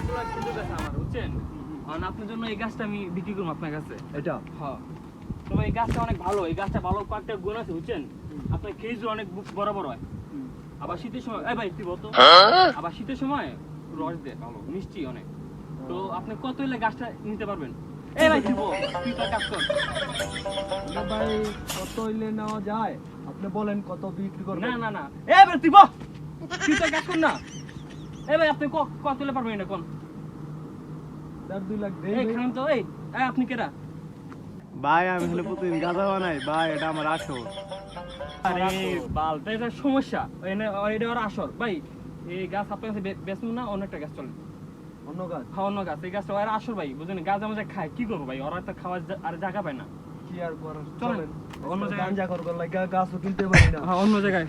অনেকগুলো খেজুর গাছ আমার বুঝছেন আর আপনার জন্য এই গাছটা আমি বিক্রি করবো আপনার কাছে এটা হ্যাঁ তবে এই গাছটা অনেক ভালো এই গাছটা ভালো কয়েকটা গুণ আছে বুঝছেন আপনার খেজুর অনেক বড় বড় হয় আবার শীতের সময় এই ভাই তুই বলতো আবার শীতের সময় রস দেয় ভালো মিষ্টি অনেক তো আপনি কত হইলে গাছটা নিতে পারবেন এই ভাই তুই তো কাজ কর না ভাই কত হইলে নেওয়া যায় আপনি বলেন কত বিক্রি করবেন না না না এই ভাই তুই বল তুই তো কাজ কর না এই ভাই আপনি কত হইলে পারবেন না কোন 2 লাখ দেই এই খান তো এই আপনি কেডা ভাই আমি এখানে প্রতিদিন গাঁজা বানাই ভাই এটা আমার আসল আরে বাল তো এটা সমস্যা এটা ওর আসর ভাই এই গাছ আপনার কাছে বেচুন না অন্য একটা গাছ চলে অন্য গাছ হ্যাঁ অন্য গাছ এই গাছটা ওরা আসর ভাই বুঝলেন গাছ আমাদের খায় কি করবো ভাই ওরা তো খাওয়ার আর জায়গা পায় না কি আর করার চলেন চলেন অন্য জায়গায় গাঞ্জা করবার লাগা গাছও কিনতে পারি না হ্যাঁ অন্য জায়গায়